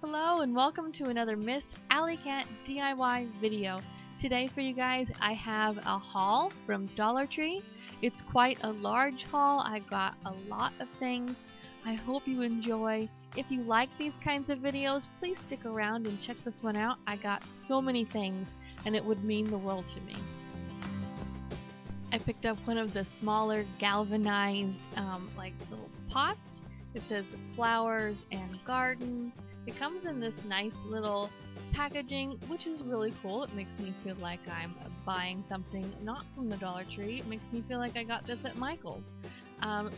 Hello and welcome to another Miss Alley Cat DIY video. Today for you guys I have a haul from Dollar Tree. It's quite a large haul. I got a lot of things. I hope you enjoy. If you like these kinds of videos, please stick around and check this one out. I got so many things and it would mean the world to me. I picked up one of the smaller galvanized like little pots. It says flowers and garden. It comes in this nice little packaging, which is really cool. It makes me feel like I'm buying something not from the Dollar Tree. It makes me feel like I got this at Michael's.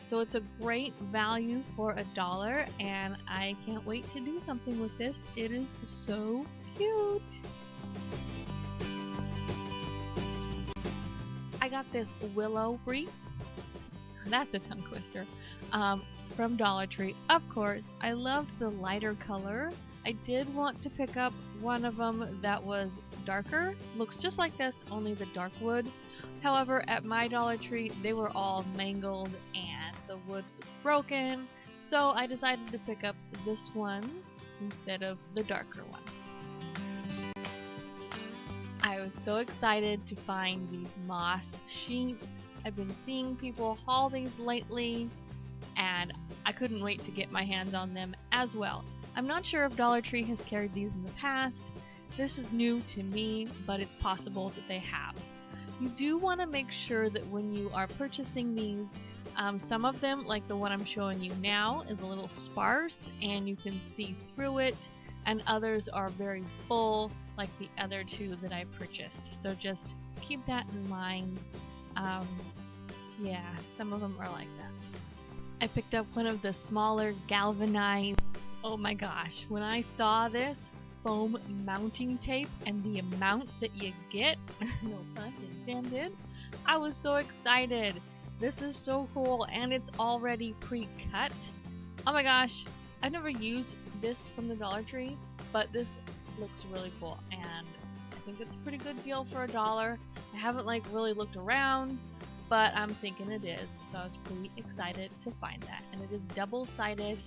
So it's a great value for $1, and I can't wait to do something with this. It is so cute. I got this willow wreath. That's a tongue twister. From Dollar Tree. Of course, I loved the lighter color. I did want to pick up one of them that was darker. Looks just like this, only the dark wood. However, at my Dollar Tree, they were all mangled and the wood was broken. So I decided to pick up this one instead of the darker one. I was so excited to find these moss sheets. I've been seeing people haul these lately, and I couldn't wait to get my hands on them as well. I'm not sure if Dollar Tree has carried these in the past. This is new to me, but it's possible that they have. You do want to make sure that when you are purchasing these, some of them, like the one I'm showing you now, is a little sparse and you can see through it, and others are very full, like the other two that I purchased. So just keep that in mind. Yeah, some of them are like that. I picked up one of the smaller galvanized. Oh my gosh, when I saw this foam mounting tape and the amount that you get, no pun intended, I was so excited. This is so cool, and it's already pre-cut. Oh my gosh, I've never used this from the Dollar Tree, but this looks really cool, and I think it's a pretty good deal for $1. I haven't really looked around, but I'm thinking it is, so I was pretty excited to find that. And it is double-sided,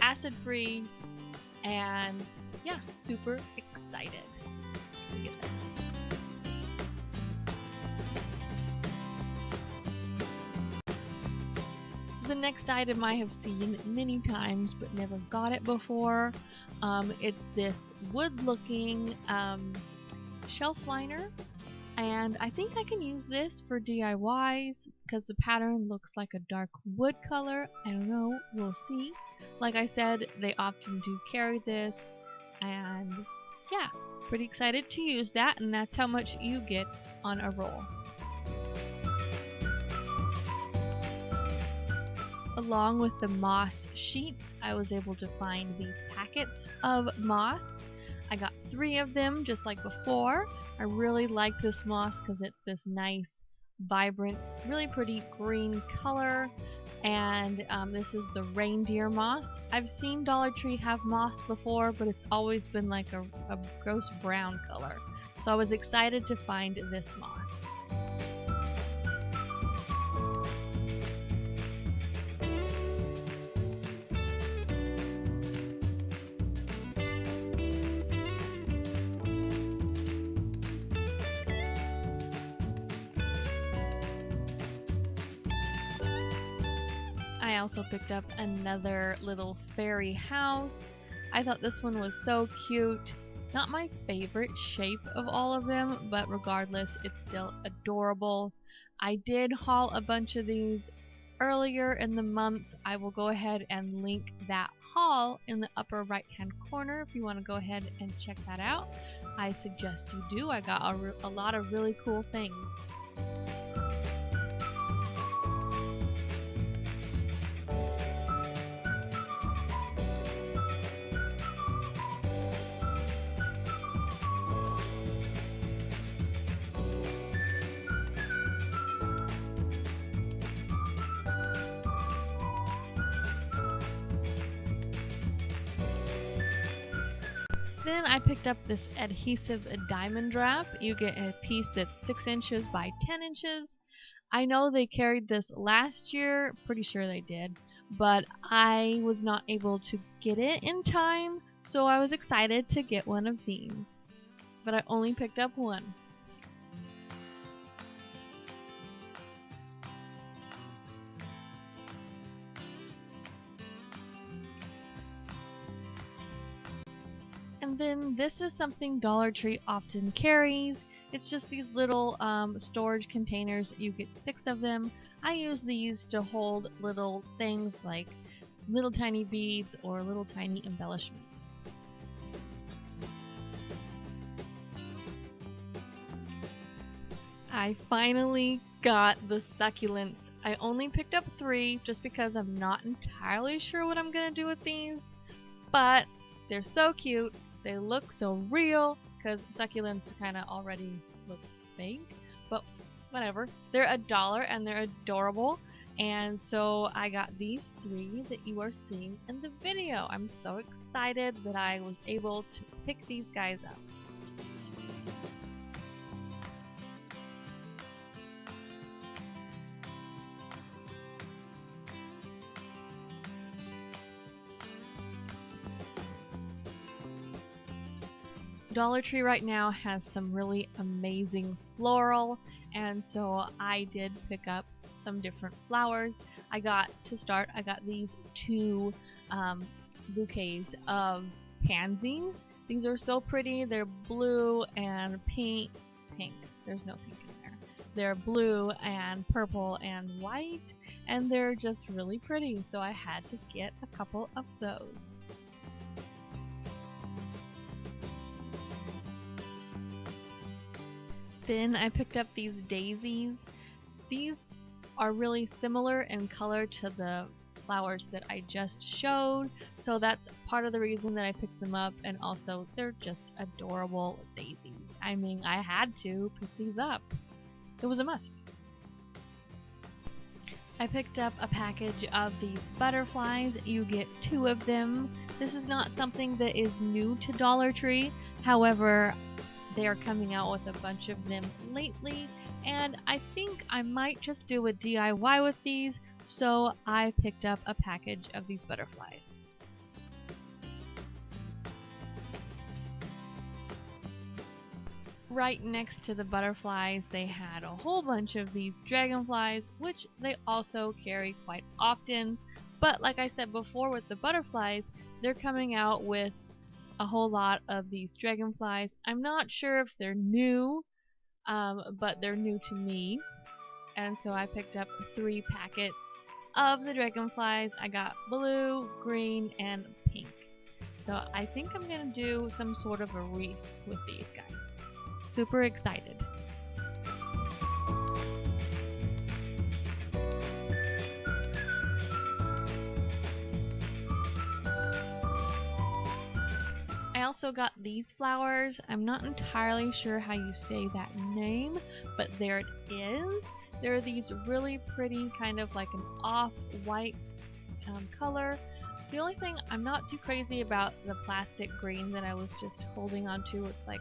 acid-free, and yeah, super excited to get that. The next item I have seen many times but never got it before. It's this wood-looking shelf liner. And I think I can use this for DIYs because the pattern looks like a dark wood color. I don't know, we'll see. Like I said, they often do carry this, and yeah, pretty excited to use that, and that's how much you get on a roll. Along with the moss sheets, I was able to find these packets of moss. I got 3 of them just like before. I really like this moss because it's this nice, vibrant, really pretty green color. And this is the reindeer moss. I've seen Dollar Tree have moss before, but it's always been like a gross brown color. So I was excited to find this moss. I also picked up another little fairy house. I thought this one was so cute. Not my favorite shape of all of them, but regardless, it's still adorable. I did haul a bunch of these earlier in the month. I will go ahead and link that haul in the upper right hand corner if you want to go ahead and check that out. I suggest you do. I got a lot of really cool things. Then I picked up this adhesive diamond wrap. You get a piece that's 6 inches by 10 inches. I know they carried this last year, pretty sure they did, but I was not able to get it in time, So I was excited to get one of these, but I only picked up one. And then this is something Dollar Tree often carries. It's just these little storage containers. You get 6 of them. I use these to hold little things like little tiny beads or little tiny embellishments. I finally got the succulents. I only picked up 3 just because I'm not entirely sure what I'm gonna do with these, but they're so cute. They look so real because succulents kind of already look fake, but whatever. They're $1 and they're adorable, and so I got these 3 that you are seeing in the video. I'm so excited that I was able to pick these guys up. Dollar Tree right now has some really amazing floral, and so I did pick up some different flowers. I got these 2 bouquets of pansies. These are so pretty. They're blue and pink. There's no pink in there. They're blue and purple and white, and they're just really pretty, so I had to get a couple of those. Then I picked up these daisies. These are really similar in color to the flowers that I just showed, so that's part of the reason that I picked them up, and also they're just adorable daisies. I mean, I had to pick these up. It was a must. I picked up a package of these butterflies. You get 2 of them. This is not something that is new to Dollar Tree. However, they are coming out with a bunch of them lately, and I think I might just do a DIY with these, so I picked up a package of these butterflies. Right next to the butterflies, they had a whole bunch of these dragonflies, which they also carry quite often, but like I said before with the butterflies, they're coming out with a whole lot of these dragonflies. I'm not sure if they're new, but they're new to me, and so I picked up 3 packets of the dragonflies. I got blue, green, and pink. So I think I'm gonna do some sort of a wreath with these guys. Super excited. I also got these flowers. I'm not entirely sure how you say that name, but there it is. There are these really pretty, kind of like an off-white color. The only thing, I'm not too crazy about the plastic green that I was just holding onto. It's like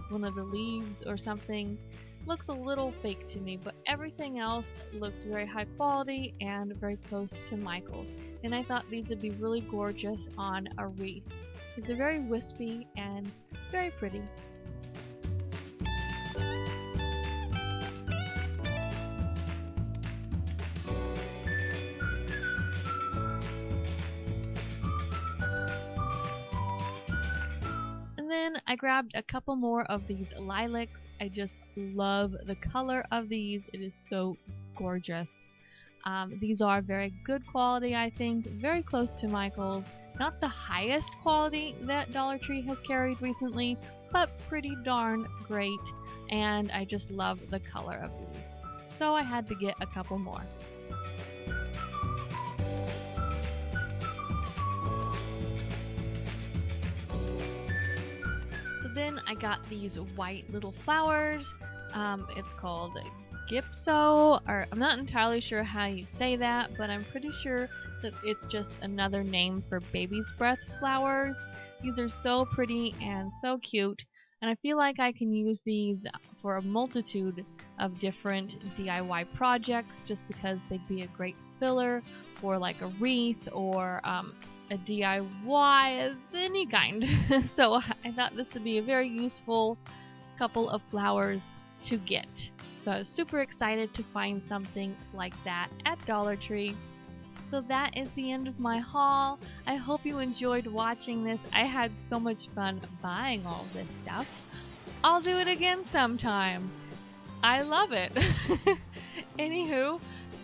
one of the leaves or something. Looks a little fake to me, but everything else looks very high quality and very close to Michael's. And I thought these would be really gorgeous on a wreath. They're very wispy and very pretty. And then I grabbed a couple more of these lilacs. I just love the color of these. It is so gorgeous. These are very good quality, I think, very close to Michael's. Not the highest quality that Dollar Tree has carried recently, but pretty darn great, and I just love the color of these. So I had to get a couple more. So then I got these white little flowers. It's called Gypso, or I'm not entirely sure how you say that, but I'm pretty sure that it's just another name for baby's breath flowers. These are so pretty and so cute, and I feel like I can use these for a multitude of different DIY projects just because they'd be a great filler for like a wreath or a DIY of any kind. So I thought this would be a very useful couple of flowers to get. So I was super excited to find something like that at Dollar Tree. So that is the end of my haul. I hope you enjoyed watching this. I had so much fun buying all this stuff. I'll do it again sometime. I love it. Anywho,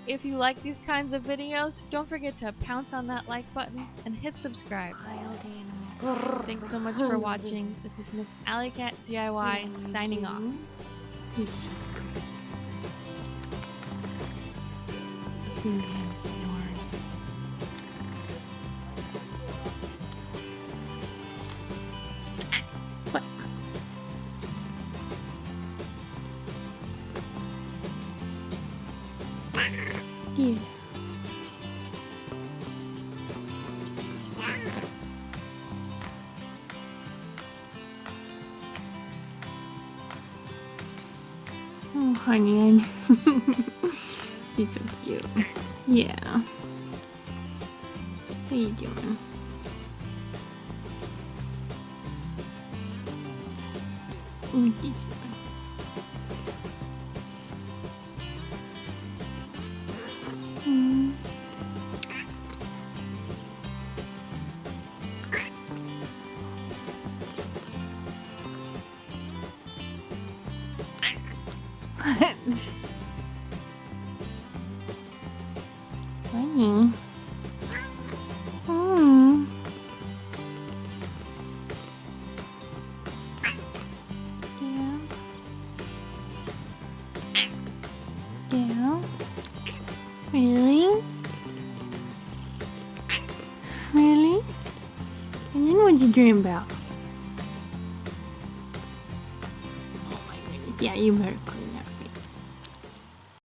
if you like these kinds of videos, don't forget to pounce on that like button and hit subscribe. Thanks so much for watching. This is Miss Alley Cat DIY signing off. What? Yeah. Oh, honey, you're so cute. Yeah. How you doing? What are you doing? Funny. Yeah. Yeah. Really? Really? And then what'd you dream about? Oh my goodness. Yeah, you better clean